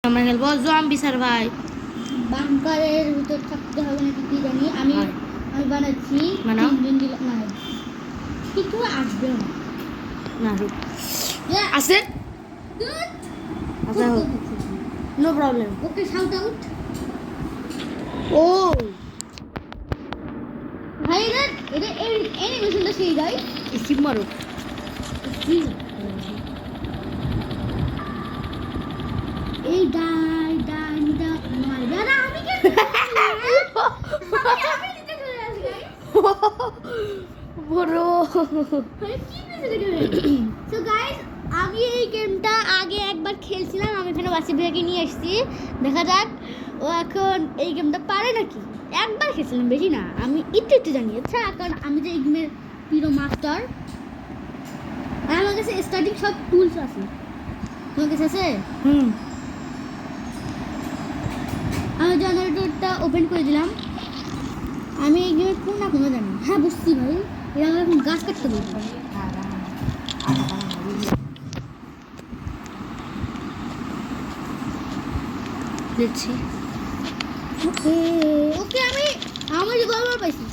আমরা খেলবো zombie survive. বাংকারের ভিতর থাকতে হবে নাকি কি জানি। আমি বানাচ্ছি দিন দিলাম না কিছু আসবে না আছে আচ্ছা নো প্রবলেম। ওকে শাউট আউট। ও ভাই এটা অ্যানিমেশনটা সেই গাই স্কিপ মারো। এই ডাই ডাই দা মার দাদা আমি কেন আমি নিতে চলে আসি গাই বড় সো গাইস আমি এই গেমটা আগে একবার খেলছিলাম। আমি এখানে বাসি ভাইকে নিয়ে আসছি, দেখা যাক ও এখন এই গেমটা পারে নাকি। একবার খেলছিলাম, বেশি না, আমি একটু জানি। আচ্ছা কারণ আমি যে এই গেমের প্রিয় মাস্টার, আর আমার কাছে স্টার্টিং সব টুলস আছে। তোমার কাছে আছে? আমি জেনারেটরটা ওপেন করে দিলাম। আমি এই গেমের কোন না কোনো জানি। হ্যাঁ বুঝছি ভাই, এটা আমার এখন গাছ কাটতে বলবো। দেখছি ওকে ওকে আমি আমার গল্প পাইছি।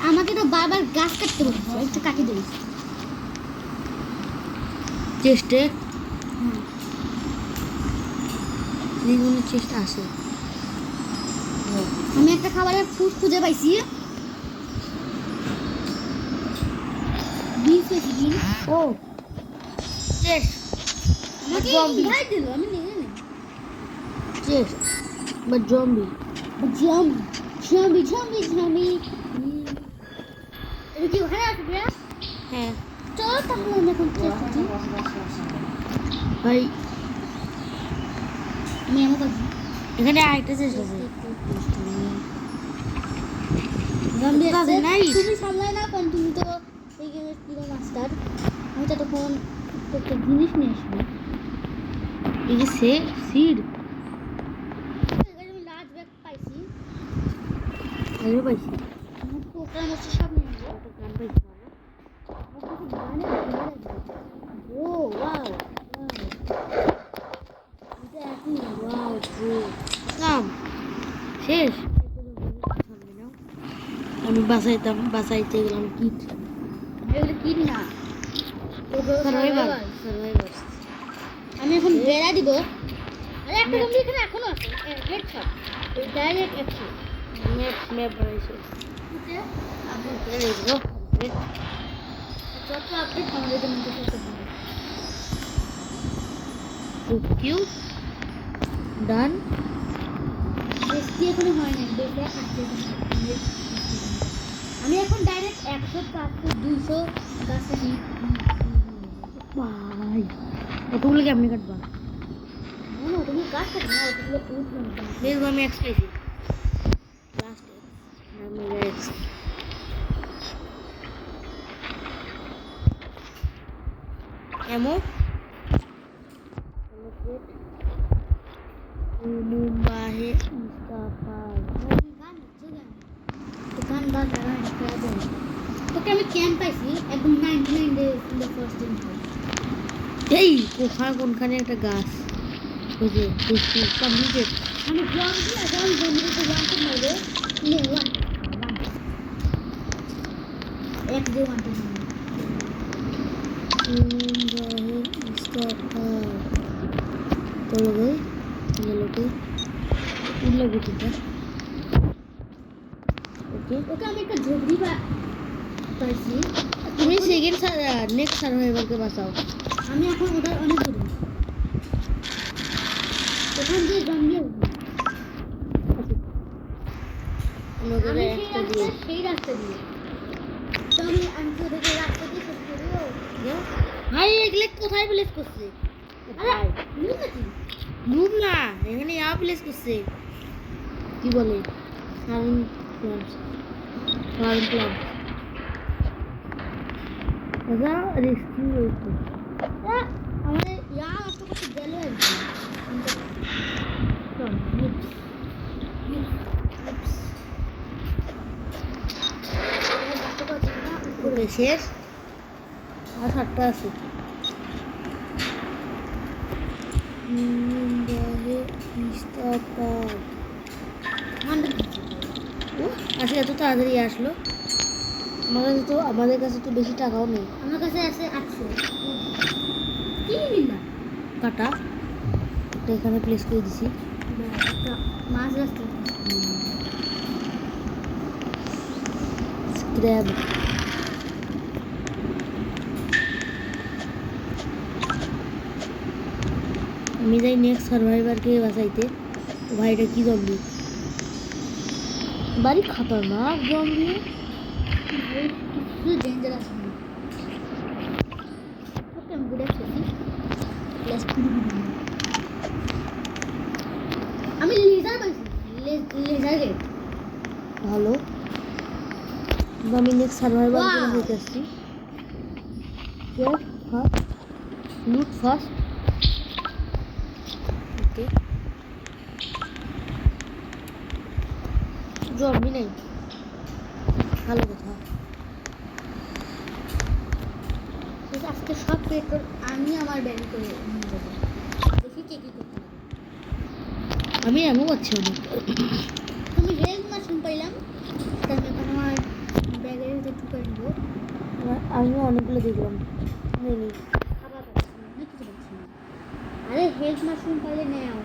আমাকে তো বারবার গাছ কাটতে বলছে, একটু কাটি দিই চেষ্টে দ্বিগুণ চেষ্টা আছে। আমি একটা খাবারের ফুড খুঁজে পাইছি। বিষ পেয়েছি কি? ও চেস্ট আমাকে ইনভাইট দিল, আমি নিয়ে নেই। Chest but zombie zombie zombie zombie zombie এটা কি ওখানে আছে ভাইয়া? হ্যাঁ চলো তাহলে আমি এখন চেষ্টা করি। ভাই আমি আমার কাছে এখানে আরেকটা চেষ্টা আছে। জম্বি আছে নাই তুমি সামলাই না, কারণ তুমি তো এই গেমের প্রিয় মাস্টার। আমি ততক্ষণ একটা জিনিস নিয়ে আসবো। এই যে সিড আমি লার্জ ব্যাগ পাইছি। আমিও পাইছি। আমার প্রোগ্রাম আছে, সব নিয়ে নেবো। গান পাইছি ও ওয়াও এটা একই ওয়াও ট্রু কাম শেষ। আমি বাসাইতে গেলাম কিট এগুলো কি না সার্ভাইভার। আমি এখন বেড়া দিব। আরে একটা জম্বি এখানে এখনো আছে, হেডশট ডাইরেক্ট অ্যাকশন। ম্যাপ বানাইছে আপনি লেটস গো যত আপডেট আমাদের জন্য কিউ ডান। বেশি এখনো হয় না, বেশি আসছে। আমি এখন ডাইরেক্ট 100 400 200 গাছ কাটি। ভাই এতগুলো কেমনি কাটবা? না তুমি গাছ কাটি না, ওগুলো ফুট না। বেশ আমি এক্স পাইছি লাস্ট আমি এক্স এমো মুম্বাই মুস্তাফা ওকে আমি ক্যাম্প পাইছি একদম 99 ডেজ ইন দ্য ফার্স্ট দিন। এই কোনখানে একটা গাছ ওই যে দেখছি কমপ্লিটেড। আমি জম্বি আর জম্বিতে ওয়ান মারবে নে ওয়ান এক দে ওয়ান মুম্বাই মুস্তাফা চলো গই গেলো কি উল্লা গুটিটা। ওকে ওকে আমি একটা ঝগড়ি পাইছি। তুমি সেকেন্ড নেক্সট সার্ভাইভারকে বাঁচাও। আমি এখন ওটা অনেক দূরে ওখান দিয়ে জম্বি সেই রাস্তা দিয়ে তো আমি তো ওদেরকে রাস্তা দিয়ে শেষ করবো। ভাই এগুলো কোথায় প্লেস করছে? আরে নুন নাকি মুভ না এখানে প্লেস করছে কি বলে ফার্ম ক্লাব দাদা রেস্কিউ হয়েছে। আমাদের নষ্ট করতে গেল আর কি শেষ আর 7টা আছে। আচ্ছা, এত তাড়াতাড়ি আসলো। আমাদের কাছে তো বেশি টাকাও নেই। আমার কাছে আছে 800। কি নিলাম? কাটা এটা এখানে প্লেস করে দিছি। মাছ রাস্তা স্ক্র্যাব। আমি যাই নেক্সট সার্ভাইভারকে বাঁচাইতে। ও ভাই, এটা কি জম্বি? বাড়ি খতরনাক জম্বি। ডেঞ্জারাস। ওকে আমি গুড আছি। আমি লেজার পাইছি। লেজার হেড ভালো। আমি নেক্সট সার্ভাইভারকে বাঁচাইতে আসছি। লুট ফার্স্ট। ওকে, জম্বি নেই, ভালো কথা। আজকে সব পেট্রোল আমি আমার ব্যাগে করে নিয়ে যাবো। দেখি কে কি করতে পারে। আমি এমন করছি অনেক। তুমি হেলথ মাশরুম পাইলাম, তার এখন আমার ব্যাগের ভিতরে ঢুকে নেবো। আমিও অনেকগুলো দেখলাম। নেই, খাবার পাচ্ছি না, অনেক কিছু পাচ্ছি না। আরে হেলথ মাশরুম পাইলে নেও।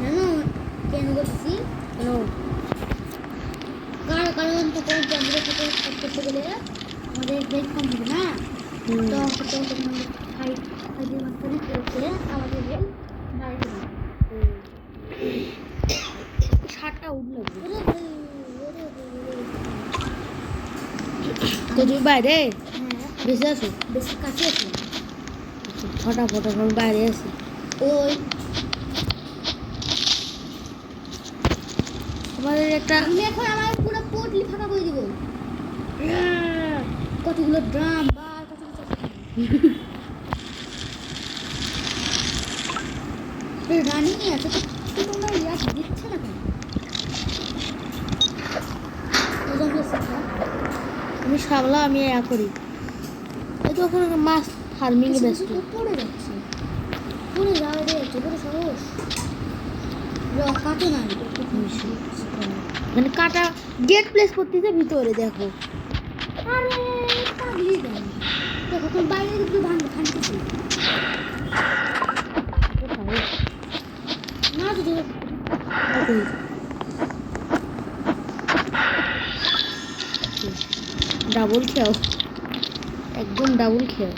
জানো কেন করতেছি? কেন? কারণ তো কোনো জঙ্গলের সাথে ফাইট করতে গেলে আমাদের হেলথ কম হবে না। তো ফাইটের মাঝখানে করে আমাদের হেলথ বাড়িয়ে দেবে। 7টা উঠ লাগবে। তো তুমি বাইরে হ্যাঁ, বেঁচে আছো? বেশি কাছে আছে। ফটাফট আমি বাইরে আছি। ওই তোমাদের একটা আমি এখন আমার পুরো পোটলি ফাঁকা করে দিব। কতগুলো ড্রাম বা কতগুলো রানিং আছে তো তোমরা ইয়াদ দিচ্ছে না কেন? আমি সামলা, আমি করি। এই তো ওখানে মাছ ফার্মিং এ ব্যস্ত। পড়ে যাচ্ছে, পড়ে যাবে রে, তোর সাহস কাটো না। মানে কাটা গেট প্লেস করতেছে ভিতরে, দেখো। আরে পাগলি দেন, দেখো তোর বাইরে একটু ভাঙতেছি না তো ডাবল খেও, একদম ডাবল খেও।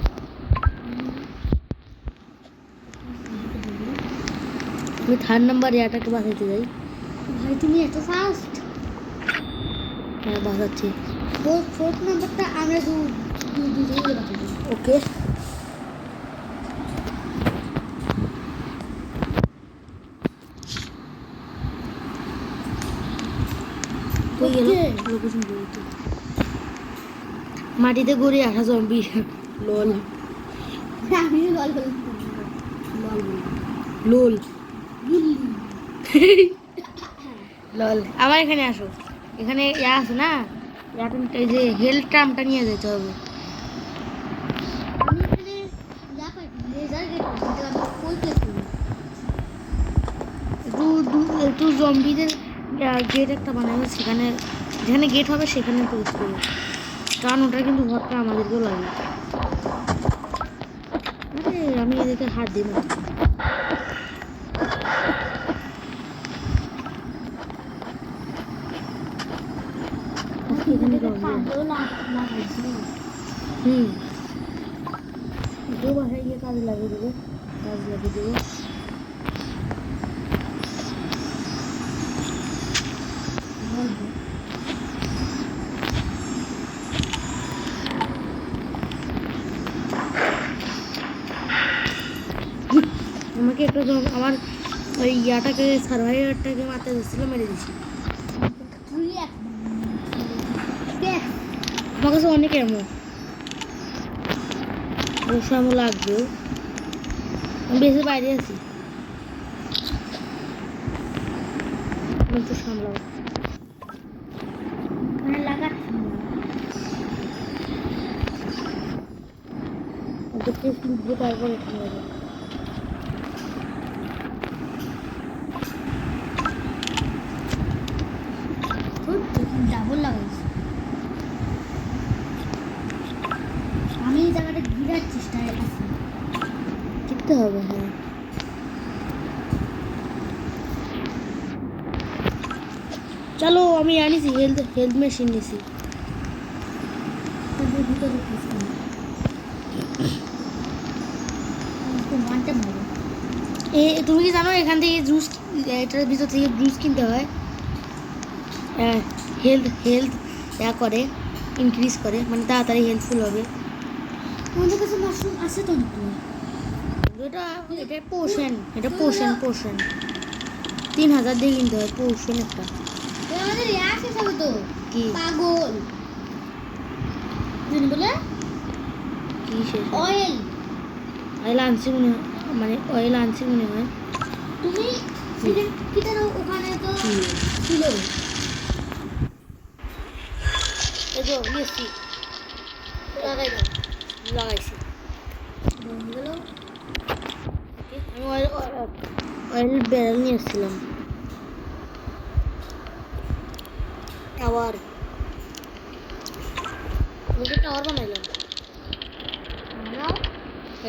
আমি 3rd নাম্বার এয়ারটাকে বাঁচাইতে যাই। ভাই তুমি এত ফাস্ট। হ্যাঁ, বাঁচাচ্ছি। 4th নাম্বারটা আমরা দুজনে বাঁচাবো। ওকে, মাটিতে গড়ে আসা জম্বি। লোল আমি লল লোল লল। আমার এখানে আসো, এখানে আছে না, এই যে হেলথ ট্রামটা নিয়ে যেতে হবে। আমি এখানে যা পাই লেজার গেট কিন্তু আমি ফুল প্লেস করি। একটু জম্বিদের গেট একটা বানানো, সেখানে যেখানে গেট হবে সেখানে প্লেস করবো, কারণ ওটা কিন্তু ভরটা আমাদেরকেও লাগে। আরে আমি এদেরকে হাত দিই না। এখানে দু বাসায় গিয়ে কাজে লাগিয়ে দেবো, কাজ লাগিয়ে দেবো। আমাকে একটা আমার ওই ইয়াটাকে সার্ভাইভারটাকে মারতে যাচ্ছিল, মেরে দিচ্ছি। আমার কাছে অনেক এমন অবশ্য আমার লাগবেও। আমি বেশি বাইরে আছি, একটু সামলাও। শেষ লিখবো তারপর এখানে যাবো। ডাবল লাগাইছি। আমি এই জায়গাটা ঘিরার চেষ্টায় আছি। কিনতে হবে হ্যাঁ। চলো আমি আনিছি হেলথ মেশিন নিছি। তবু ভিতরে ঢুকছি না। তো মানটা ভালো। তুমি কি জানো এখান থেকে জুস, এটার ভিতর থেকে জুস কিনতে হয়। হেলথ করে, ইনক্রিজ করে, মানে তাড়াতাড়ি হেল্পফুল হবে। আমাদের কাছে মাশরুম আছে তো নাকি? এটা পোষণ, এটা পোষণ 3000 দিয়ে কিনতে হয় পোষণ একটা। আমাদের আসে সব তো কি পাগল জানি বলে কি শেষ অয়েল। অয়েল আনছি মনে হয়, মানে অয়েল আনছি মনে হয়। তুমি সেকেন্ড কিটার ওখানে তো ছিল। এই যে নিয়েছি, লাগাই দাও। লাগাইছি। গেল আমি অয়েল ব্যারেল নিয়ে এসেছিলাম। টাওয়ার, আমি তো টাওয়ার বানাইলাম।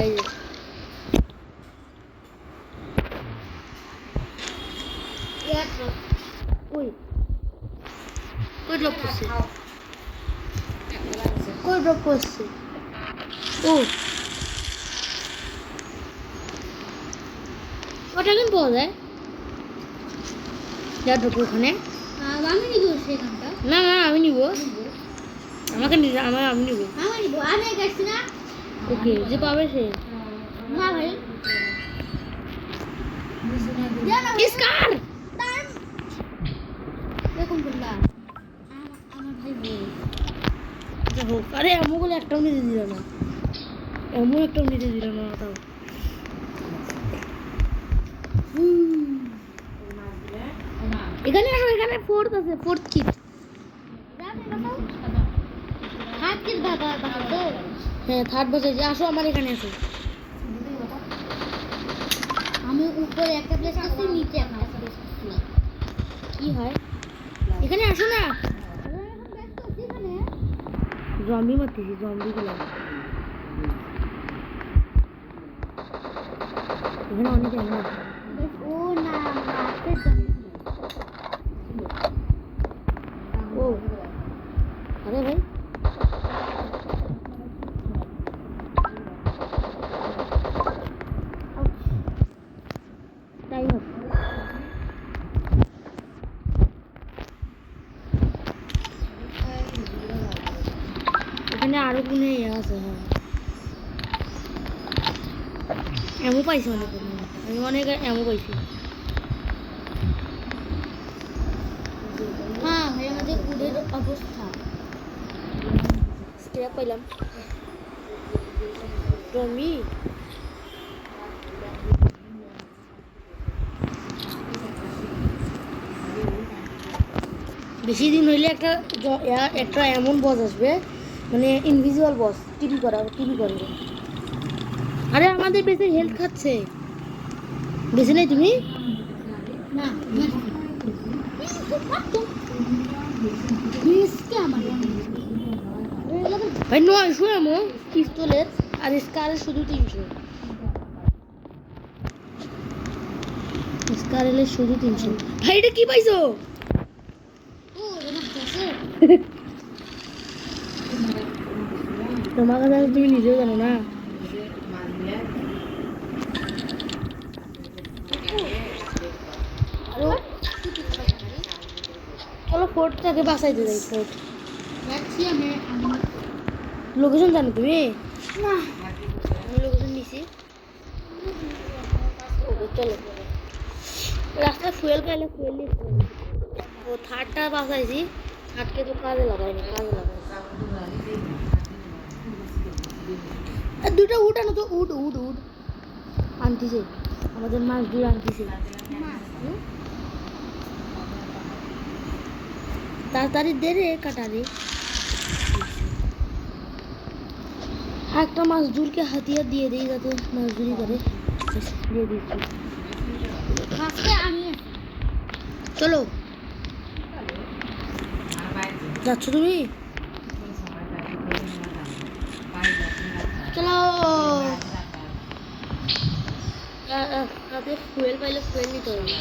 এই যে কই কই ড্রপ করছে, কই ড্রপ করছে। ও ওটা কিন্তু পাওয়া যায়। যা ঢুকবো ওখানে। আমি নিব সেখানটা। না না আমি নিব, আমাকে আমি নিব। আমি নিব, আমি গেছি না। ওকে যে পাবে সে। না ভাই ইসকার দেখুন বললাম আমার ভাই বল আচ্ছা হোক। আরে এমনগুলো একটাও নিতে দিল না, এমন একটাও নিতে দিল না তাও। এখানে আসো, এখানে ফোর্থ আছে, ফোর্থ কিট। হাত কিস বাবা বাবা তো হ্যাঁ থার্ড বসাইছি, আসো আমার এখানে আসো। আমি উপরে একটা প্লেস করছি, নিচে একটা প্লেস করছি। কি হয় এখানে আসো না। জম্বি মারতেছি, জম্বি গুলো এখানে অনেক এমন আছে। ও না ও আরে ভাই টাইম আছে। এখানে আরো কোনো ইয়ে আছে। হ্যাঁ এমও পাইছি অনেক, আমি অনেক এমও পাইছি। হ্যাঁ ভাই আমাদের উডের অবস্থা। স্ক্র্যাপ পাইলাম। জম্বি বেশি দিন হইলে একটা এমন বস আসবে, মানে ইনভিজিবল বস, টিভি করে। আরে আমাদের বেশি হেলথ খাচ্ছে, বেশি নেই তুমি। না মিসকে আমাদের ভাই 900 এমন পিস্তলের, আর স্কারের শুধু 300। স্কারের শুধু 300। ভাই এটা কি পাইছো? ও এটা আছে। তোমার কাছে তুমি নিজেও জানো না। চলো ফোর্টটাকে বাঁচাইতে যাই। ফোর্ট যাচ্ছি আমি লোকেশন জানো তুমি? না আমি লোকেশন নিছি। ওকে চলো, রাস্তায় ফুয়েল পাইলে ফুয়েল নিয়ে ও থার্ডটা বাঁচাইছি, থার্ডকে তো কাজে লাগাইনি। আর দুটো উড আনো তো, উড আনতেছে, আমাদের মাছ দিয়ে আনতেছে। তাড়াতাড়ি দে রে কাটা রে। একটা মাছদুরকে হাতিয়ার দিয়ে দিই যাতে মাছদুরি করে। দিয়ে দিচ্ছি। ফার্স্টে আমি চলো যাচ্ছ তুমি? চলো। তাতে ফুয়েল পাইলে ফুয়েল নিতে হবে।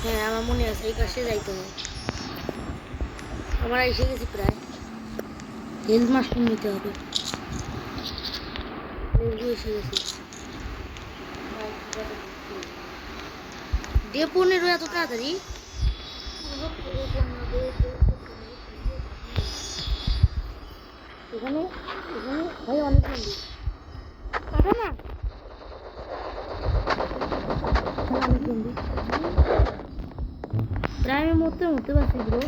হ্যাঁ আমার মনে আছে এই পাশে যাইতে হবে। আমরা এসে গেছি প্রায়। হেলথ মাশরুম নিতে হবে। এসে গেছি। ডে 15 এত তাড়াতাড়ি? এখানে এখানে ভাই অনেক মন্দির কাটা না অনেক মন্দির প্রায় আমি মরতে পারছি ব্রো।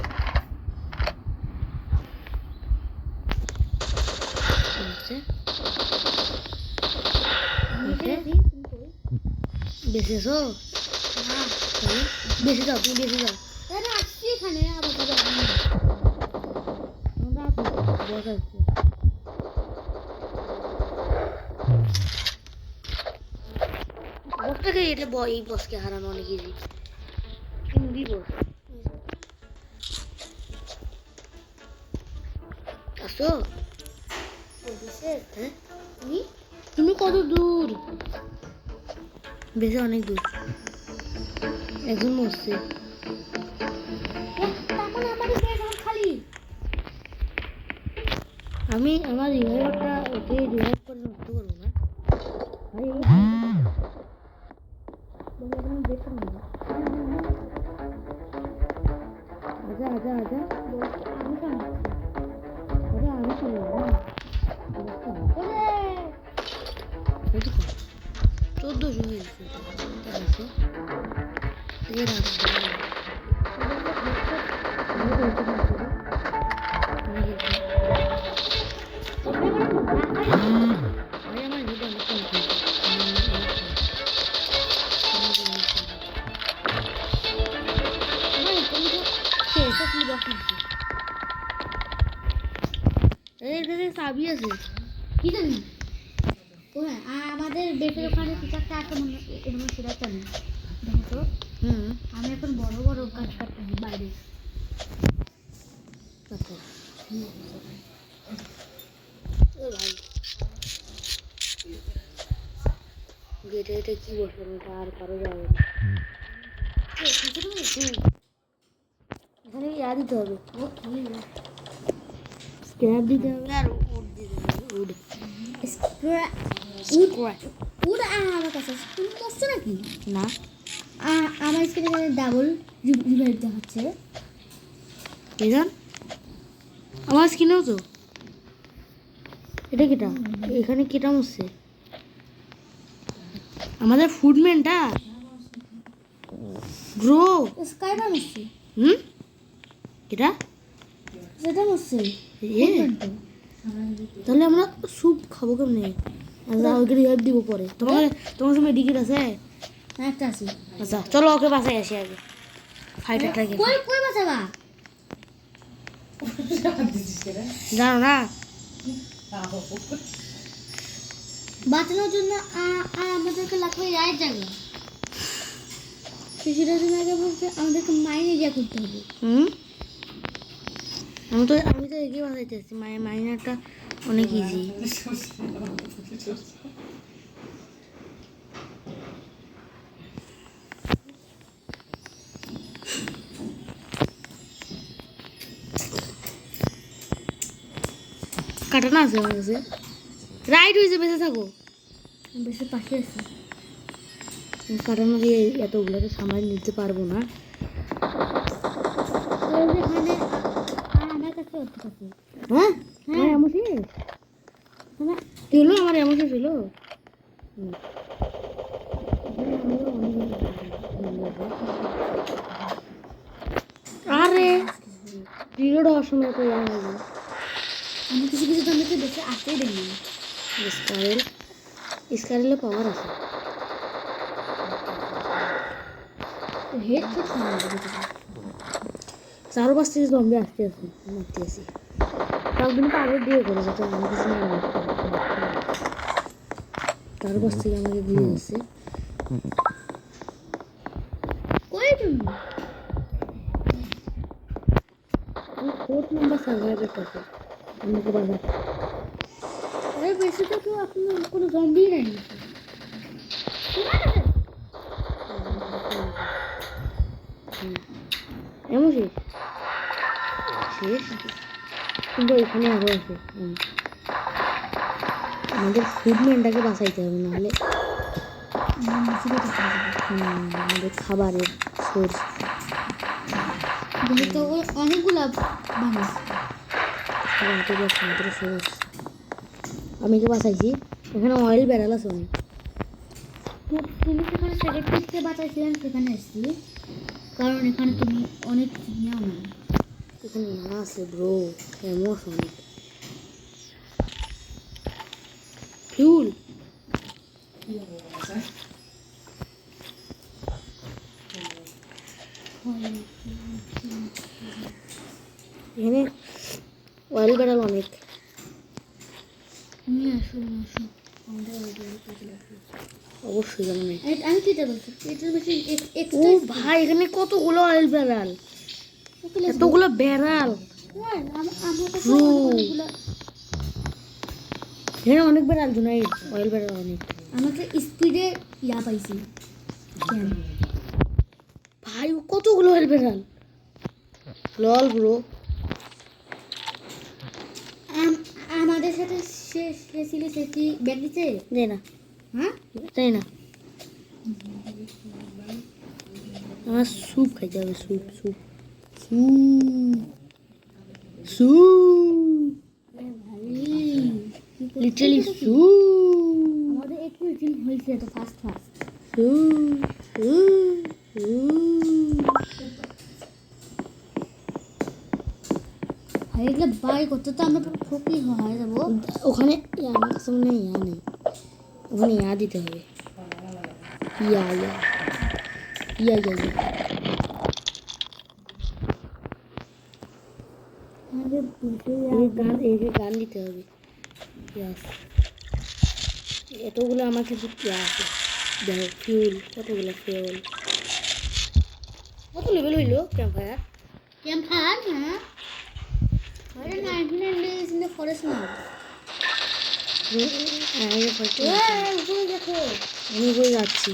বেঁচেছো? বেঁচে যাও তুমি বেঁচে যাও। আসছি এখানে আবার বসটাকে এটা এই বসকে হারানো অনেক ইজি। হিন্দি বস আসো। হ্যাঁ তুমি কত দূর? বেশি অনেক দূর। একজন মরছে। খালি আমি আমার রিভাইভারটা ওকে রিভাইভ করে নষ্ট করবো না ভাই। আজা আজা আজা আমি চলে 1400 হয়েছে। চাবি আছে কি জানি ও হ্যাঁ আমাদের বেটের ওখানে কিছু একটা আক্রমণ এরকম সেটা জানি দেখো তো। আমি এখন বড় বড় কাজ করতেছি বাইরে। ভাই গেটে এটা কি বসবেন এটা আর কারো যাবে না। এখানে ইয়া দিতে হবে স্ক্র্যাপ দিতে হবে আর উড দিতে হবে উড উড আমার কাছে তুমি করছো নাকি না আমার স্ক্রিনে ডাবল রিভাইভ দেখাচ্ছে। এজন আমার স্ক্রিনেও তো এটা কেটা এখানে কেটা মরছে আমাদের ফুডম্যানটা গ্রো স্কাইবার মরছে। এটা সেটা মরছে তাহলে আমরা স্যুপ খাবো কেমনে? আমরা ওকে রিভাইভ দিব পরে। তোমার কাছে মেডিকেট আছে? একটা আছে। আচ্ছা চলো ওকে বাসায় আসি আগে ফাইটারটাকে। কই বাঁচাবা জানো না বাঁচানোর জন্য আমাদেরকে লাগবে রায়ের জায়গা। সেটার জন্য আগে বলতে আমাদেরকে মাইনে যা করতে হবে। আমি তো এগিয়ে বাঁচাইতে আসছি। মাইনারটা অনেক ইজি। কাটানা আছে আমার কাছে। রাইট হয়েছে বেঁচে থাকো বেশি পাখি আছে কাটানো দিয়ে এতগুলোকে সামাল নিতে পারবো না। এখানে আমার কাছে আছে। হ্যাঁ হ্যাঁ এমন শেষ হলো আমার এমন শেষ হলো। আরে রিলোড হওয়ার সময় তো ইয়া হয়ে যায়। আমি কিছু কিছু জমিতে বেশি আসতেই দেখি স্কারেলে পাওয়ার আছে। হেড শট চারপাশ থেকে জম্বি আসতে আছে মারতে আছি। সব দিন পাগল দিয়ে করে যেতে আমি কিছু না তার কাছ থেকে আমাকে দিয়ে দিচ্ছে কই তুমি আমি 4 নাম্বার সার্ভাইভের কাছে আমাকে বাজার আরে বেশি তো কেউ এখন কোনো জম্বি নাই এমন শেষ শেষ কিন্তু এখানে আরো আছে আমাদের ফুডম্যানটাকে বাঁচাইতে হবে নাহলে আমাদের খাবারের সোর্স তো অনেকগুলা বানিস আমাদের সোর্স আমি তো বাঁচাইছি এখানে অয়েল বেড়াল আছে অনেক তুমি সেখানে সেকেন্ড পিসকে বাঁচাইছিলেন সেখানে এসছি কারণ এখানে তুমি অনেক নেও না এখানে না আছে ব্রো ফেমাস অনেক ফিউল এখানে অয়েল বেড়াল অনেক নিয়ে আসো আমাদের অবশ্যই জানো না আমি চিন্তা করছি এটার বেশি ও ভাই এখানে কতগুলো অয়েল বেড়াল এতগুলো বেড়াল এখানে অনেক বেড়াল জুনাই অয়েল বেড়াল অনেক আমাকে স্পিডে ইয়া পাইছি কেন ভাই ও কতগুলো অয়েল বেড়াল লল ব্রো আমাদের সাথে সে ছিল সে কি ব্যাগ দিচ্ছে যাই না হ্যাঁ তাই না আমার স্যুপ খাইতে হবে soup soup soup soup literally soup আমাদের একটু দিন হয়েছে তো ফার্স্ট স্যুপ ভাই এগুলো বাই করতে তো আমরা পুরো ফকির হয়ে যাবো ওখানে আমার কাছে মনে হয় ইয়া নেই ওখানে ইয়া দিতে হবে ইয়া ইয়া ইয়া ইয়া ইয়া আমাদের বুঝে এই গান দিতে হবে ইয়াস এতগুলো আমার কাছে ইয়া আছে দেখো ফিউল কতগুলো ফিউল কত লেভেল হইলো ক্যাম্প ফায়ার ক্যাম্পার হ্যাঁ আরে 99 days in the forest now উপরে দেখো আমি বই যাচ্ছি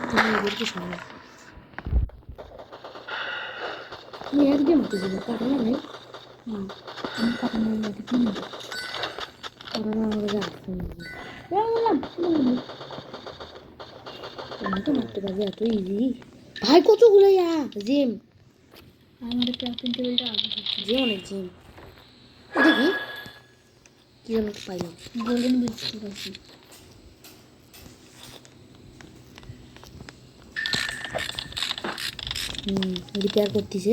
তুমি এদেরকে শোনো তুমি একদম হতে যাবে কাটানো নেই আমি কাটানো লাগে কিনে কাটানো আমাকে যাচ্ছে বললাম তুমি তো মারতে পারবে এত ইজি ভাই কতগুলো ইয়া জিম আমাদের ক্রাফটিং টেবিলটা আগে জিম অনেক জিম এটা কি কি যেন একটা পাইলাম গোল্ডেন বিস্কুট আছে রিপেয়ার করতেছে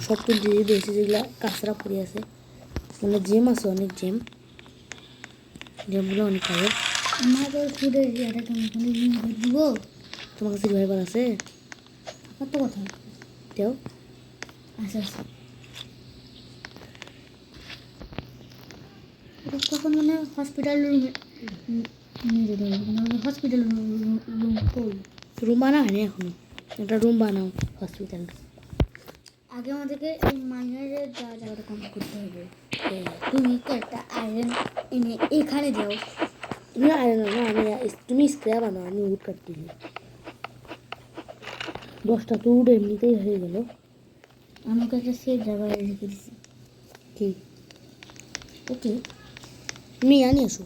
সব কিছু দিয়ে দিয়েছে যেগুলো কাঁচরা পড়ে আছে মানে জেম আছে অনেক জেমগুলো অনেক পাবে আমাদের ফুডের ইয়াটা কেমন করে দিব তোমার কাছে রিভাইভার আছে কত কথা দেও আচ্ছা আচ্ছা তখন মানে হসপিটাল রুমে নিয়ে যেতে হবে মানে হসপিটাল রুম কই রুম বানাও হয়নি এখনো একটা রুম বানাও হসপিটালটা আগে আমাদেরকে এই মাইনারের জায়গাটা কমপ্লিট করতে হবে তুমি একটা আয়রন এনে এখানে যাও তুমি আয়রন না আমি তুমি স্ক্র্যাপ আনো আমি উড কাটতেছি 10টা তো উড এমনিতেই হয়ে গেল আমাকে একটা সেফ জায়গায় রেখে দিচ্ছি কি ওকে তুমি আনি আসো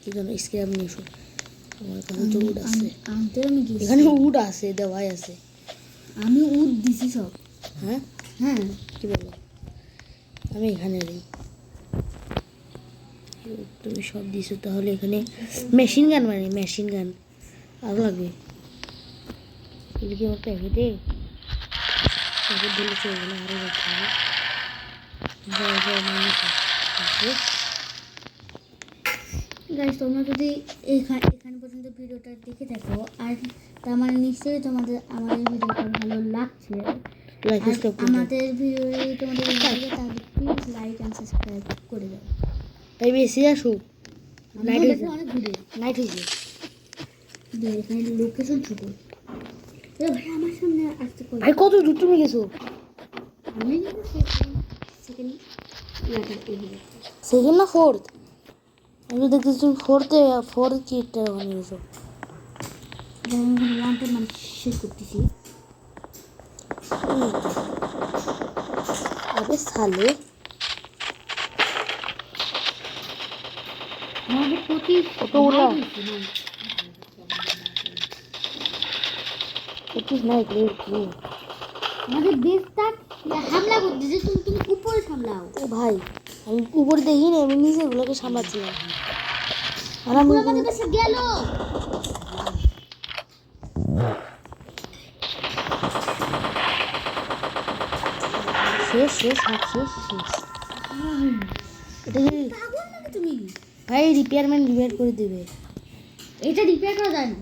কি জন্য স্ক্র্যাপ নিয়ে এসো আমার কাছে তো উড আছে আনতে আমি গেছি এখানে উড আছে দেওয়াই আছে আমি উড দিছি সব হ্যাঁ হ্যাঁ কি বলো আমি এখানে নেই তুমি সব দিছো তাহলে এখানে মেশিন গান মানে মেশিন গান আরও লাগবে এগুলো কি আমার প্যাকেটে প্যাকেট দিলে চলবে না আরও রাখতে হবে গাইস তোমরা যদি এখানে পর্যন্ত ভিডিওটা দেখে থাকো আর তার মানে নিশ্চয়ই তোমাদের আমাদের ভিডিওটা ভালো লাগছে লাইক সাবস্ক্রাইব করে দাও। আমাদের ভিডিও তোমাদের ভালো লাগে তাহলে প্লিজ লাইক এন্ড সাবস্ক্রাইব করে দাও। এই বেশি আসুক, নাইট আমাদের হয়েছে, অনেক দূরে নাইট হয়েছে। এখানে লোকেশন ছোট। এ ভাই আমার সামনে আসতে কই? ভাই কত দূর তুমি গেছো? আমি কিন্তু সেকেন্ড ইয়াটা এগিয়ে সেকেন্ড না ফোর্থ? আমি তো দেখতেছি তুমি ফোর্থ কিটটা ওখানে গেছো। ওয়ানটা মানে শেষ করতেছি। আবে সালে আমাদের প্রতি কত ওরা? 25 নাইট লেট কি? আমাদের দেশটা হামলা করতেছে, তুমি উপরে সামলাও। ও ভাই, আমি উপরে দেখিনি, আমি নিচে গুলোকে সামলাচ্ছিলাম। আর আমি পুরো আমাদের দেশে গেল। শেষ হাফ শেষ। এটা কি পাগল নাকি তুমি? ভাই রিপেয়ার করে দেবে। এটা রিপেয়ার করা যায় না।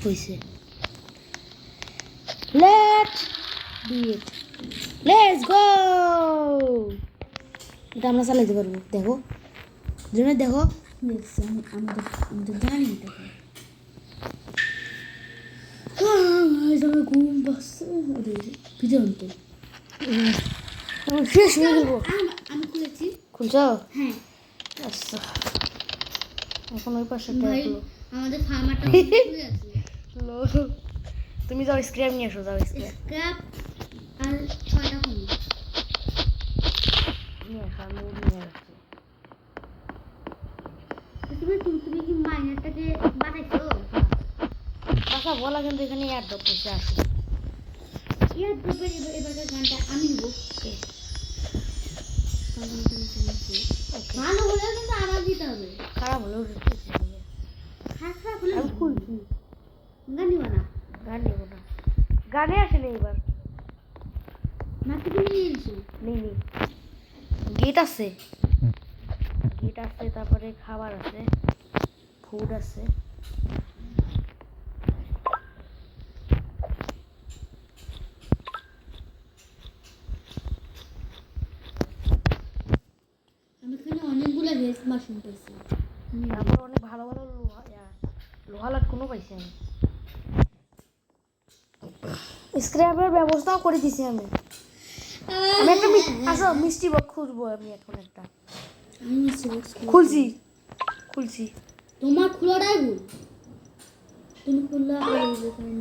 হয়েছে, let's do it, let's go. এটা আমরা চালাতে পারবো, দেখো জন্য দেখো। দেখছি আমি তো জানি এটা কি। ঘুম পাচ্ছে ভিজন তো। শেষ হয়ে গেলবো। আমি খুলেছি। খুলছ? হ্যাঁ আচ্ছা, এখন ওই পাশে ভাই আমাদের ফার্মারটা খুলে আছে। তুমি যাও স্ক্র্যাপ নিয়ে আসো, যাও স্ক্র্যাপ আর 6টা ফোন নিয়ে আসো, আমি নিয়ে আসছি। তুমি কি মাইনারটাকে বানাইছো? বাসা বলা কিন্তু এখানে অ্যাড করতেছে, আসো। ইয়ার গ্রুপের এবারকার গানটা আমি নিব। ভালো হলে কিন্তু আবার দিতে হবে। খারাপ হলেও খারাপ হলে আমি খুলছি। গান নিবা না? গান নেব না, গানে আসেনি এবার। নাকি তুমি নিয়ে নিছো? নেই গেট আছে, তারপরে খাবার আছে, ফুড আছে। আমি এখানে অনেকগুলো হেলথ মাশরুম পাইছি। তারপর অনেক ভালো লোহা লাটকুনো পাইছি আমি। স্ক্র্যাপের ব্যবস্থাও করে দিছি আমি। আমি একটা আসো মিষ্টি বক্স খুঁজবো, আমি এখন একটা আমি মিষ্টি বক্স খুলছি। তোমার খোলাটাই ভুল। তুমি খুললা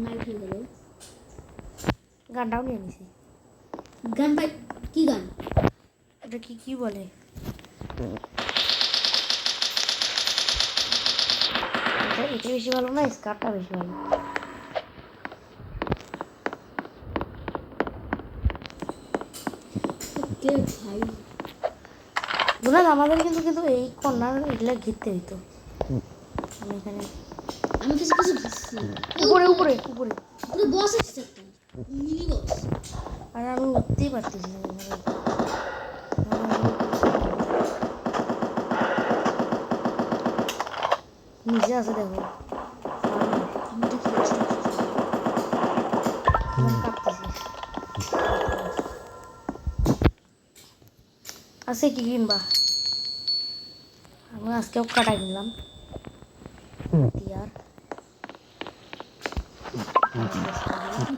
নাইট হয়ে গেল। গানটাও নিয়ে নিছি। গান পাই? কি গান? এটা কি বলে? এটা বেশি ভালো না, স্কার্টটা বেশি ভালো। ভাই বুঝলেন, আমাদের কিন্তু এই কর্নার এগুলা ঘিরতে হইতো। আমি এখানে আমি কিছু ঘুরছি। উপরে পুরো বস আছে একটা মিনি বস। আর আমি উঠতেই পারতেছি না। নিচে আছে দেখো, আমি তো খেলছি। কাঁপতেছি। আছে কি কিনবা? আমি আজকেও কাটা কিনলাম টিয়ার।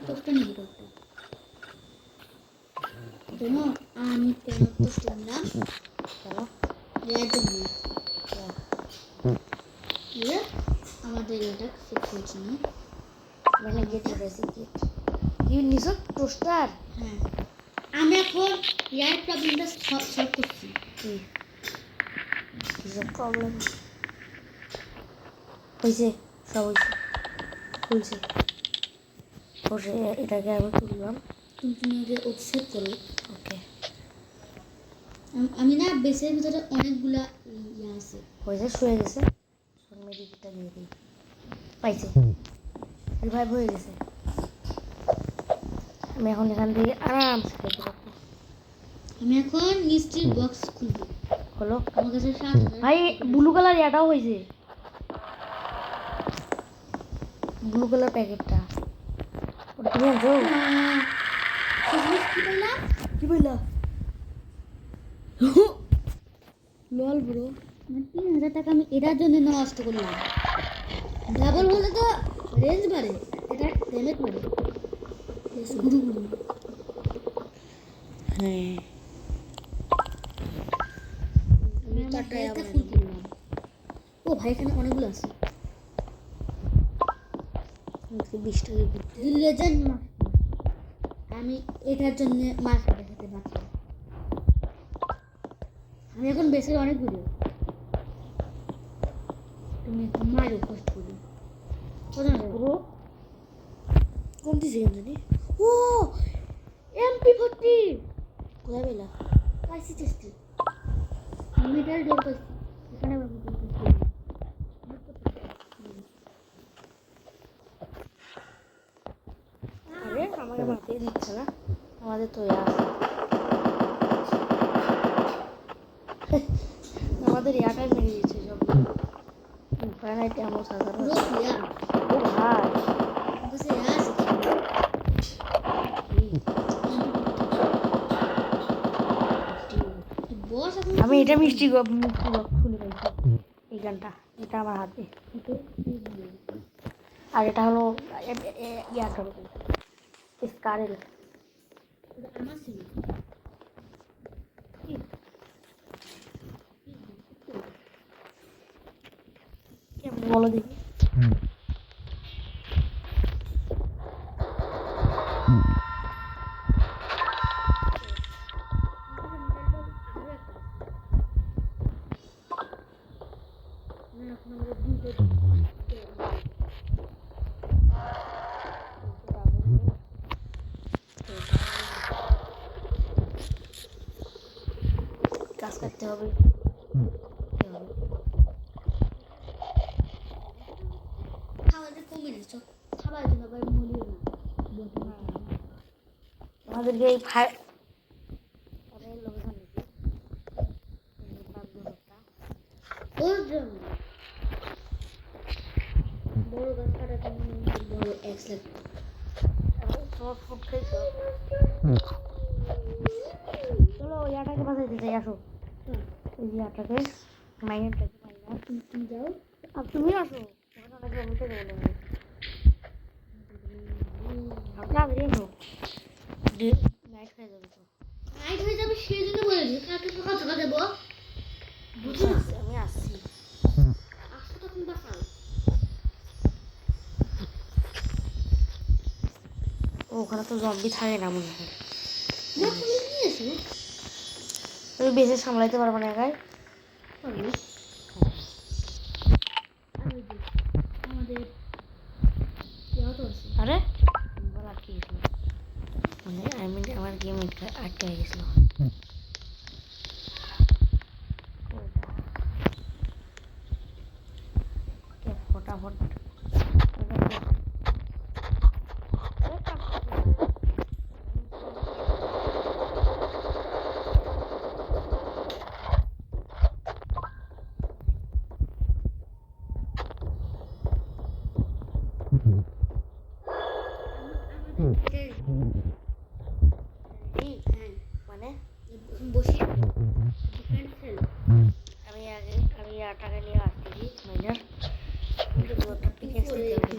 টপটা নিবি টপটা। কেন আমি কেন টপটা নিলাম? কেন? এর জন্য। আমাদের এটা সেট করছি না। মানে গেট উঠেছি, কি নিছো টোস্টার? হ্যাঁ আমি এখন এয়ার প্রবলেমটা সলভ করছি। কিসব প্রবলেম হয়েছে? সব হয়েছে, খুলছে। বসে এটাকে আমি তুললাম। তুমি আগে সেট করো। ওকে, আমি না বেসের ভিতরে অনেকগুলা ইয়ে আছে। হয়েছে, শুয়ে গেছে। মেডিকেটটা দিয়ে দিই, পাইছে, রিভাইভ হয়ে গেছে। আমি এখন এখান থেকে আরামসে খাইতে পারবো। আমি এখন মিষ্টির বক্স খুলবো। হলো আমার কাছে 7,000 ভাই, ব্লু কালার এটাও হয়েছে, ব্লু কালার প্যাকেটটা। ওটা তুমি আনছো? কি বললাম? কি বললা লল ব্রো 3000 টাকা আমি এটার জন্য নষ্ট করলাম। ডাবল হলে তো রেঞ্জ বাড়ে, এটা ড্যামেজ বাড়ে। গুরু গুরু হ্যাঁ আমি চারটা এটা ফুল করলাম। ও ভাই এখানে অনেকগুলো আছে। 20 টাকা ঘুরতে লেজেন্ড আমি এটার জন্য মার খেতে খেতে বাঁচি। আমি এখন বেশি অনেক ঘুরি। তুমি এখন মারও কষ্ট করি কোথায় ব্রো কোন দিছে জানি ও MP40 কোথায় পেলা পাইছি টেস্টি মিডল ডোর পাইছি এখানে বাবু আরে আমাকে মারতেই দিচ্ছে না আমাদের তো আছে আমাদের ইয়াটাই মেরে দিচ্ছে সব ফাইনাইট এমন সাধারণ পুরো ক্লিয়ার ও ভাই বসে আছে বস এখন আমি এটা মিষ্টি গপ খুলে পাইছি এই গানটা এটা আমার হাতে আর এটা হলো ইয়ার ধরো স্কারেল আমার ছিল কেমন বলো দেখি কাজ করতে হবে খাওয়াটা কমে নিচ্ছ খাবার জন্য আবার মরিও না আমাদেরকে এই ফাই ওর জন্য বড় গাছ কাটার জন্য বড় এক্সেল তোমার ফুড খাইছো চলো ইয়াটাকে বাজাইতে যাই আসো ওই ইয়াটাকে মাইনেরটাকে মাইনার তুমি যাও আর তুমি আসো ওখানে অনেক জমিতে গেলে আপনার এসো নাইট হয়ে যাবে তো নাইট হয়ে যাবে সেই জন্য বলেছি কাকে সকাল সকাল দেবো বুঝছো না আমি আসছি আসো তখন বাসাও ওখানে তো জম্বি থাকে না মনে হয় না তুমি নিয়ে এসো তুমি বেশি সামলাইতে পারবে না একাই পারবো আর ওই যে আমাদের ইয়াও তো আছে আরে বল আর কি মানে আমি আমার গেম আটকে হয়ে গেছিল ফটাফট মানে বসি আমি টাকা নিয়ে আসতেছি মাইনার কিন্তু দুটো পিকেক্স দিতে হবে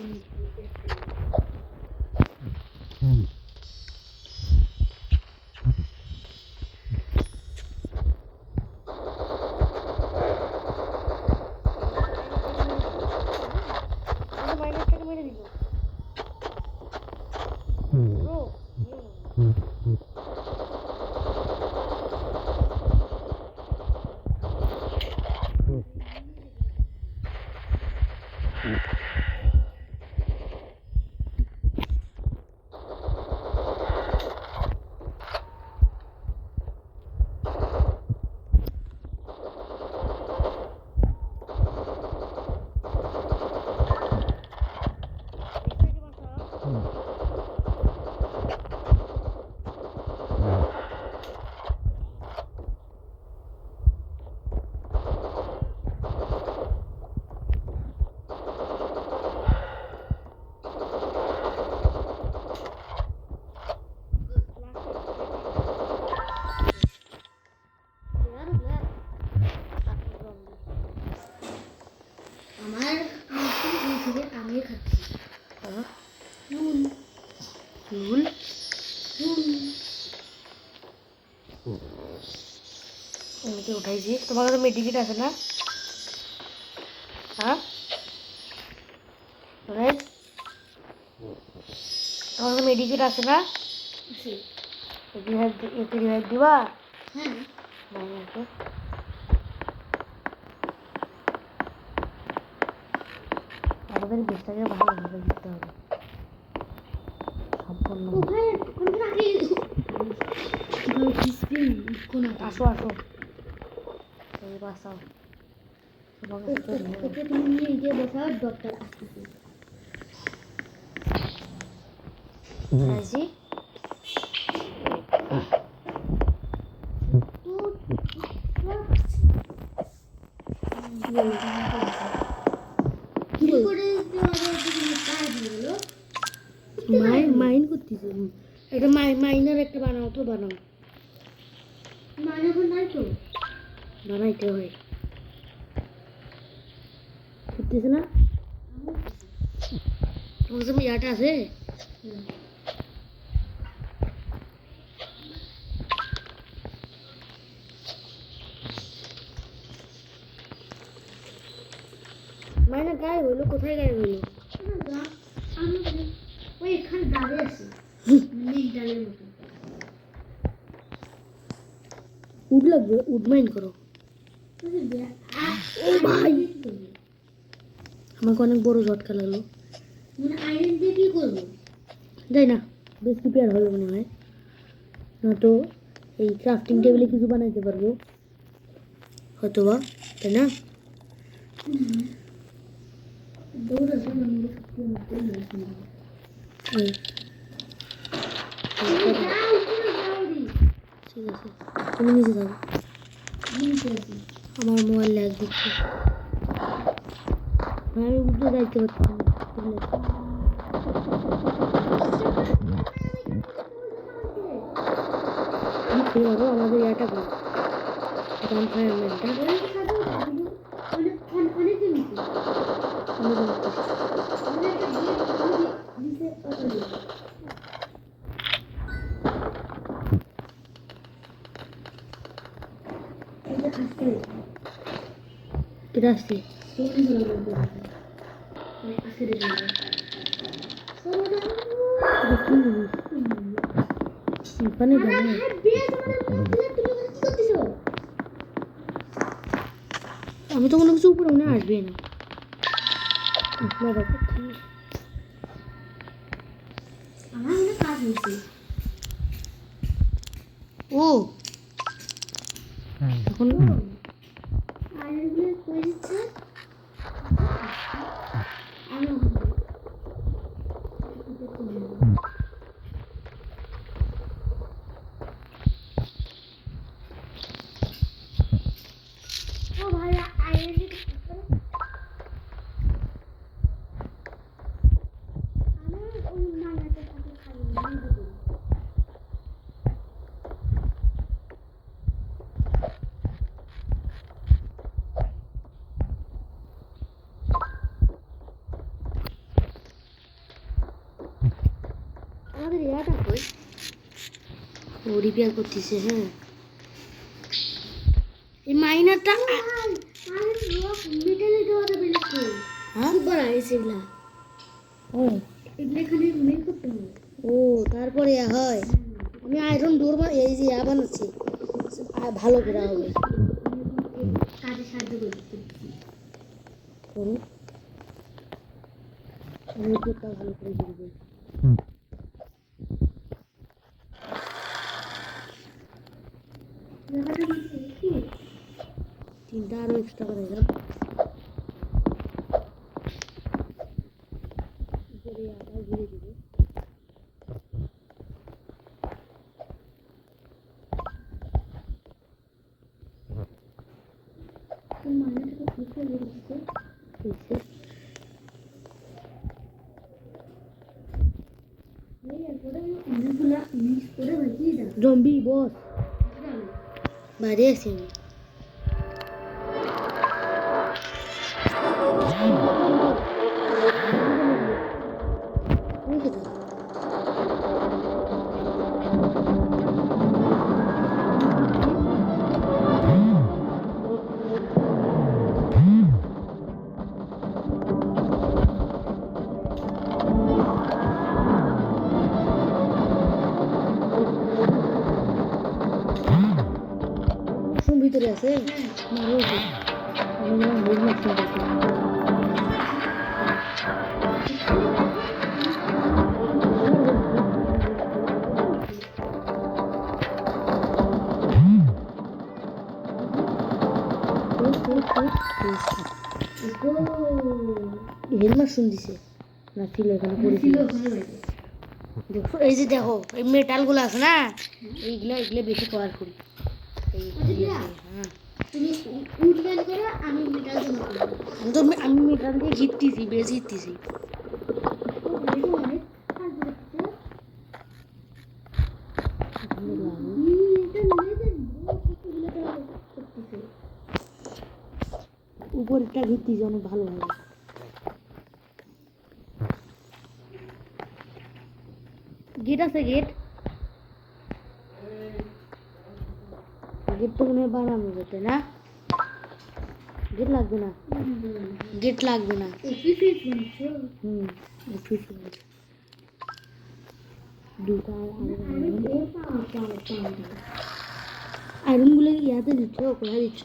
মাইনারটাকে মেরে দিল ব্রো উঠাইছি। তোমার কাছে মেডিকেট আছে না? হ্যাঁ রাইট, তোমার কাছে মেডিকেট আছে না? একে রিভাইভ দিবা? হ্যাঁ মাইনাকে আমাদের বেশটাকে ভালোভাবে দিতে হবে সম্পূর্ণ। ওখানে কোনটা রাখি স্ক্রিন কোন আসো আসো, এই বাসাও তোমাকে তো নিয়ে ওকে তুমি নিয়ে গিয়ে বসাও, ডক্টর আসতেছে। রাজি। মাইন করতেছে একটা মাইনার একটা বানাও তো, বানাও বানাইতে হয় করতেছে না? তোমার কাছে ইয়াটা আছে? মাইনা গায়ে হইলো, কোথায় গায়ে হইলো? ওই এখানে দাঁড়িয়ে আছে মেঘ ডালের মতো। উড লাগবে, উড মাইন করো। ও ভাই, আমাকে অনেক বড় ঝটকা লাগলো। মানে আয়রন দিয়ে কি করবো? যাই না, বেশ প্রিপেয়ার হবে মনে হয়, নয়তো এই ক্রাফটিং টেবিলে কিছু বানাইতে পারবো হয়তো বা, তাই না? দৌড়াচ্ছে এই, ঠিক আছে, তুমি নিচে যাও, আমার মোবাইল ল্যাগ দিচ্ছে, আমি উঠে যাইতে পারছি না। কি করবো, আমাদের ইয়াটা করো গান ফায়ারম্যানটা কেটে আসছে। ওখানে জানো আমি তো কোনো কিছু উপরে মনে আসবে না। আপনার ও এখন আমাদের ইয়াটা কই? ও রিপেয়ার করতেছে। হ্যাঁ, এই মাইনারটা ও তারপরে হয়। আমি আয়রন ডোর এই যে বানাচ্ছি, ভালো করে হবে। কাজে সাহায্য করতে করো, আমি উপরটা ভালো করে দিবো। তিনটা আরো এক্সট্রা করে দিলাম। উপরে আবার ঘুরে দিব। জম্বি বস বাইরে আছি আমি। ওই যেটা আছে মারো ওকে। আমি না হেড মারছি হেড মারছুন দিছে না ছিল এখানে পড়েছিল দেখো এই যে দেখো এই মেটালগুলো আছে না এইগুলো এগুলো বেশি পাওয়ারফুল হ্যাঁ তুমি উডম্যান করো, আমি মেটাল জমা করবো। আমি মেটাল দিয়ে জিততেছি বেশ জিততেছি উপরটা জিততেছি অনেক ভালো ভালো গেট আছে গেট গেট তো মনে হয় বানানো যেতে না গেট লাগবে না গেট লাগবে না হুম দুটা আয়রনগুলো ইয়াতে দিচ্ছ কোথায় দিচ্ছ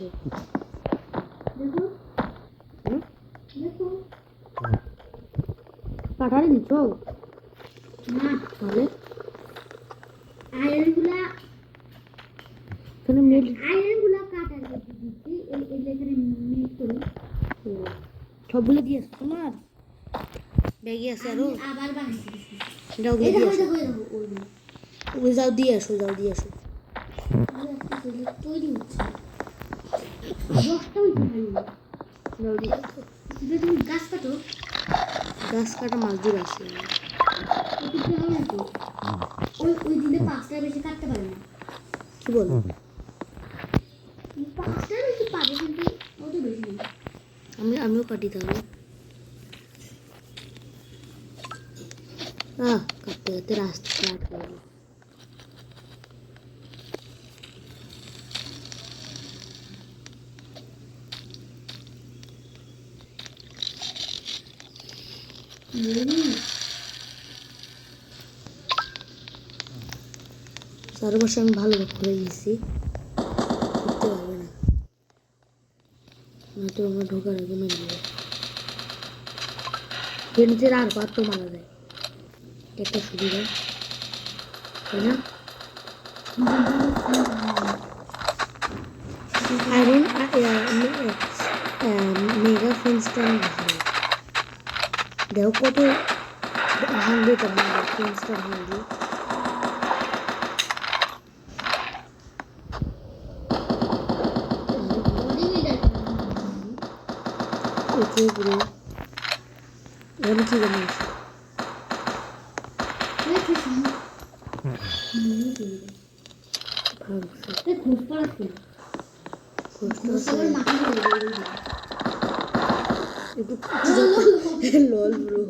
কাঠারে দিচ্ছ না, তাহলে আয়রনগুলা এখানে মেল আয়রনগুলা কাটা দিচ্ছি, এখানে মিট করি। সবগুলো দিয়ে আসছো তোমার ব্যাগে আছে আরো আবার বানাইছি। যাও এই দিয়ে দেখো আসো দেখো দেখো ওইগুলো। ওই যাও দিয়ে আসো তৈরি হচ্ছে। 10টা হইছে ভাই। যাও দিয়ে আসো যদি তুমি গাছ কাটো, গাছ কাটা মাছদুর আছে একটু হবে নাকি? ওই দিনে 5টার বেশি কাটতে পারে না। কি বলো 5টার বেশি পারে কিন্তু অত বেশি না। আমিও কাটি তাহলে কাটতে কাটতে রাস্তা স্টার্ট করবো চারপাশে আমি ভালো করে গেছি করতে পারবে না নয়তো আমরা ঢোকার আগে মেরে দেবো নিচের আর পার তো মারা যায় একটা সুবিধা তাই না আয়রন মেগা ফেন্সটা আমি ভালো দেখো কত 100 ফেন্সটা ভালো ওকে পুরো এখানে কি জানিস লল ব্রো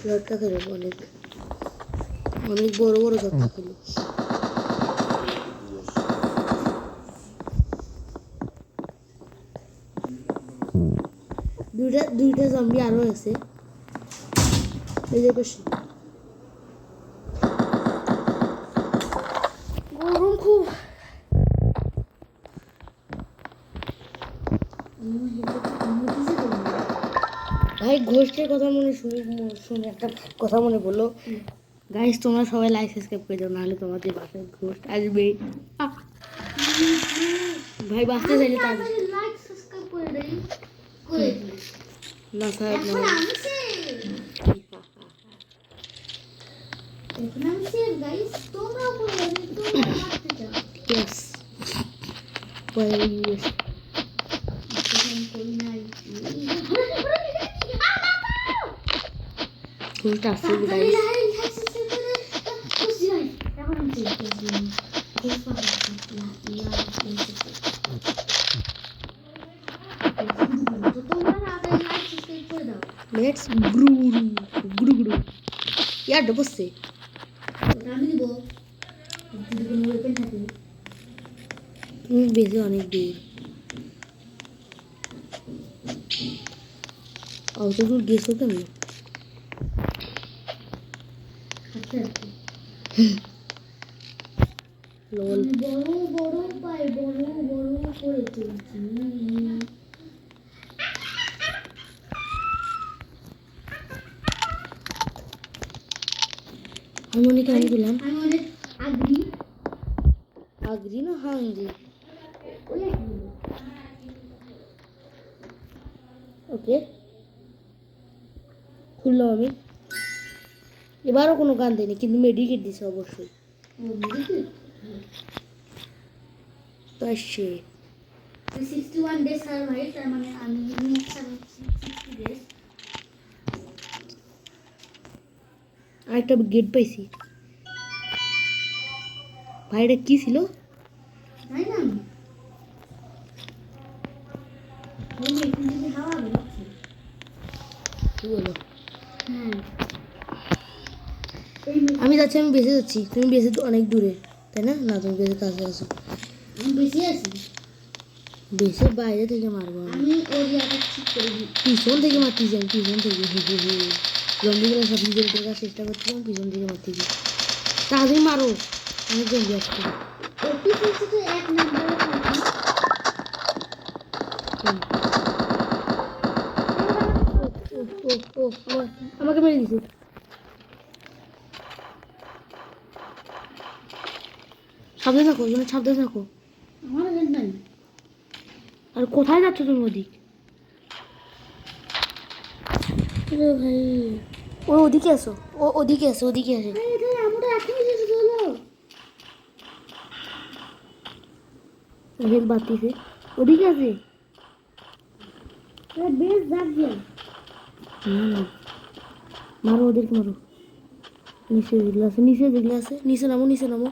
লটটা খেলে অনেক অনেক বড় বড় কথা খেলি দুইটা জম্বি আরো আছে এই যে বেশি গরম খুব ভাই ঘোষের কথা শুনে একটা কথা মনে পড়লো গাইস তোমরা সবাই লাইক সাবস্ক্রাইব করে দাও নাহলে তোমাদের বাসায় ঘোষ আসবে ভাই বাঁচতে চাইলে তার লাইক সাবস্ক্রাইব করে দেই করে দিই না স্যার এখন আমি সেভ গাইস তোমরাও করে দেবে তোমরা মারতে চাও ইয়েস ওয়াই ইয়েস ঘোষটা আসছে গাইস লেটস গ্রু গ্রু গ্রু ইয়ার বসছে বেশি অনেক দূর অত দূর গেছো কেন লল বড় বড় পায়ে বড় বড় করে চলছি। আমি অনেক আমি দিলাম আমি অনেক আগ্রী। আগ্রি না হাঙ্গি। ওই একই। ওকে খুললাম আমি। এবারও কোনো গান দেয়নি কিন্তু মেডিকেট দিছে অবশ্যই। ও মেডিকেট তো আসছে 61 ডেজ সার্ভাইভ, তার মানে আমি 60 ডেজ। আরেকটা গেট পাইছি। ভাইটা কি ছিল? তাই না ওই এখান থেকে হাওয়া বেরোচ্ছে। কি বলো? হ্যাঁ আমি যাচ্ছি, আমি বেঁচে যাচ্ছি। তুমি বেঁচে তো অনেক দূরে, তাই না? না তুমি বেঁচে কাছে আছো। আমি বেশি আছি। বেঁচে বাইরে থেকে মারবো আমি। আমি ওর ইয়াটা ঠিক করে দিই। পিছন থেকে মারতেছি আমি, পিছন থেকে। জম্বিগুলো সব নিজের উপরে কাজ চেষ্টা করছিলাম, পিছন থেকে মারতেছি। তাড়াতাড়ি মারো, অনেক জম্বি আসছে। ওপি হচ্ছে তো এক নম্বরে থাকি। আমাকে মেরে দিছে। সাবধানে থাকো, সাবধানে থাকো। আমার হেড নাই। আর কোথায় যাচ্ছ তুমি ওদিক? আরে ভাই ও ওদিকে আসো, ও ওদিকে আসো, ওদিকে আসে। আরে আমরা এখনই যেতে হলো। হেল বাতিছে, ওদিকে আছে। আরে বেশ যাচ্ছে। না মারো ওদেরকে, মারো। নিচে যেগুলো আছে, নিচে নামো, নিচে নামো,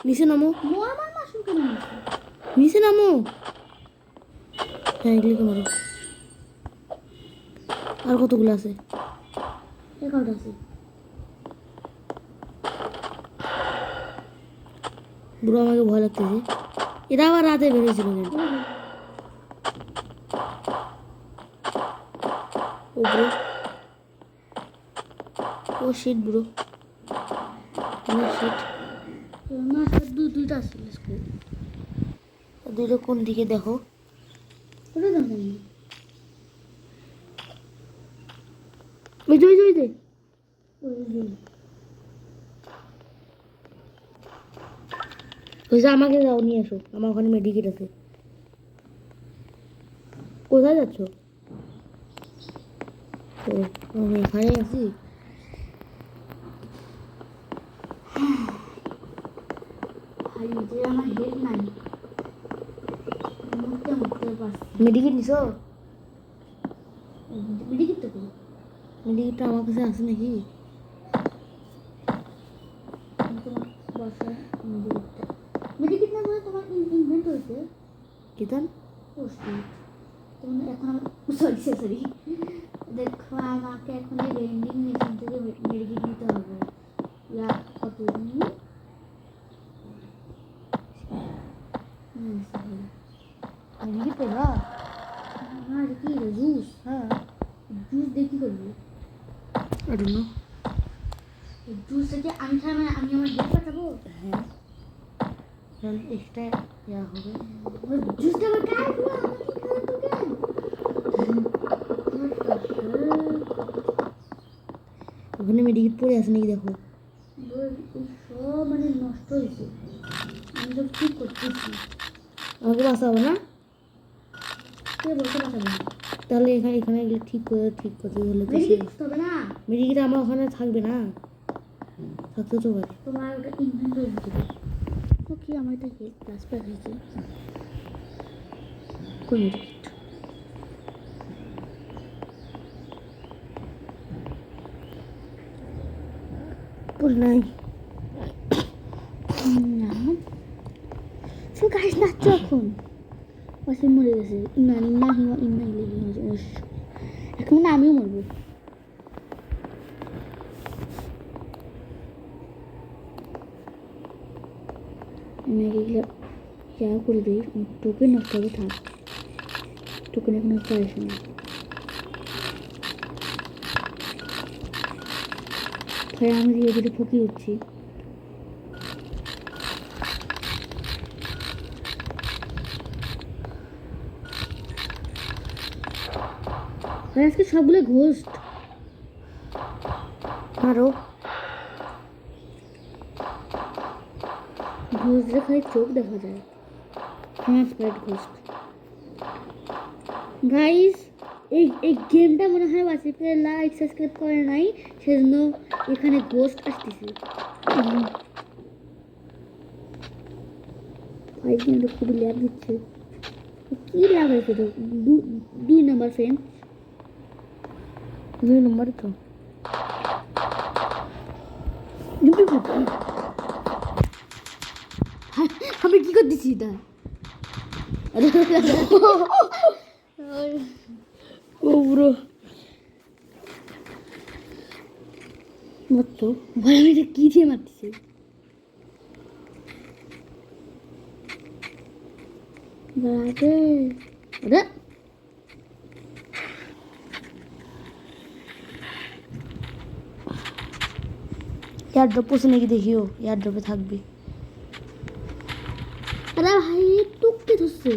নিচে নামো, মো আমার মাশরুম কেন নিচ্ছে? নিচে নামো। হ্যাঁ এগুলোকে মারো। আর কতগুলো আছে? 11টা আছে। বুড়ো আমাকে ভয় লাগতেছে। এরা আবার রাতে বেরিয়েছিল কেন? ও ব্রো, ও শিট ব্রো, শিট। মাছের দুইটা আছে স্কুল। দুটো কোন দিকে দেখো? ওটা দেখেন না। ওই যে ওই যে আমাকে যাও, নিয়ে আসো, আমার ওখানে মেডিকেট আছে। কোথায় যাচ্ছ? ও আমি এখানে আছি। ভাই যে আমার হেড নাই। মুখতে পারছি। মেডিকেট নিছো? মেডিকেট তো করি। মেডিকেটটা আমার কাছে আছে নাকি? তোমার বাসায় মেডিকেটটা। মেডিকেট না বলে তোমার ইনভেন্ট হয়েছে। কিতান? ও শিট। তোমার এখন সরি দেখো আমাকে এখন এই ভেন্ডিং মেশিন থেকে মেডিকেট নিতে হবে। ইয়া কত দিন? মেডিকেট পেলা? আর কি জুস? হ্যাঁ জুস দিয়ে কি করবো? I don't know. জুস থেকে আমি খাই মানে আমি আমার ডেট পাঠাবো। হ্যাঁ তাহলে এক্সট্রা ইয়া হবে। জুসটা আবার কার পুরো আমাকে খাওয়াতো কেন? ওখানে মেডিকেট পড়ে আছে নাকি দেখো। সব মানে নষ্ট হয়েছে। আমি সব ঠিক করতেছি। আমাকে বাঁচাবো না? কে বলতে পারবে না? তাহলে এখানে এখানে গেলে ঠিক করতে হলে তো মেডিকেট করতে হবে না। মেডিকেট আমার ওখানে থাকবে না, থাকতে তো পারে। তোমার ওটা ইনভেন্টরি দিতে তো কি আমার এটা হেড প্লাস প্লাস হয়েছে। কোন মেডিকেট? পড়ে নাই না সো গাইস নাচছ এখন পাশে মরে গেছে। ইন্না লেগে গেছে। এখন না আমিও মরবো। এগুলো যা করে দিই টোকেন নষ্ট হবে। থাক টোকেন এখন একটা আসে না। ভাই আমি ধীরে ধীরে ফকির উঠছি। ভাই আজকে সবগুলো ঘোস্ট। আরো ঘোস্টে খালি চোখ দেখা যায়। হ্যাঁ স্প্রেড ঘোস্ট। গাইস এই গেমটা মনে হয় ওয়াসিফে লাইক সাবস্ক্রাইব করে নাই, সেজন্য এখানে ঘোস্ট আসতেছে। ভাই কিন্তু খুবই ল্যাগ দিচ্ছে। কি লাগাইছে তো? 2 নাম্বার ফ্রেন্ড। 2 নম্বর তো আমি কি করতেছি এটা? ও ব্রো মতো ভাই আমি এটা কি দিয়ে মারতেছি? বাবা আরে এয়ার ড্রপ পড়ছে নাকি দেখিও, এয়ার ড্রপে থাকবে। আরে ভাই টুককে ধরছে।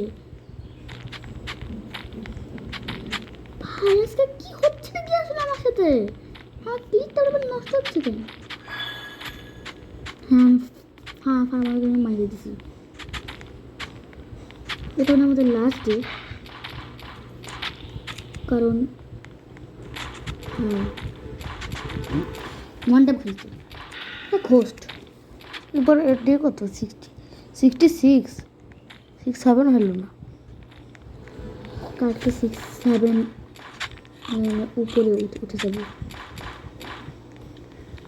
ভাই আজকে কি হচ্ছে কি আসলে আমার সাথে? হ্যাঁ ক্লিকটা আবার নষ্ট হচ্ছে কেন? হ্যাঁ ফার্মার জন্য মাইরে দিছি। এটা না আমাদের লাস্ট ডে, কারণ হ্যাঁ ওয়ান টাইম খেলছে ঘোস্ট। এবার ডে কত 66 হলো না। কালকে 6-7 উপরে উঠে যাবে।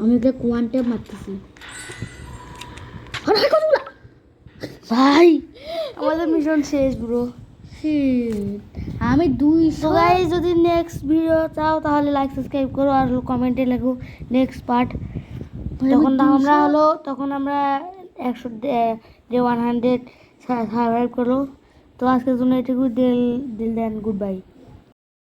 আমি ওটা ওয়ান টাইম মারতেছি। ভাই আমাদের মিশন শেষ ব্রো। আমি 200 তো গাইস যদি নেক্সট ভিডিও চাও তাহলে লাইক সাবস্ক্রাইব করো আর কমেন্টে লেখো নেক্সট পার্ট। তখন আমরা 100 100 সার্ভাইভ করো। তো আজকের জন্য এটুকু দিল দেন গুড বাই।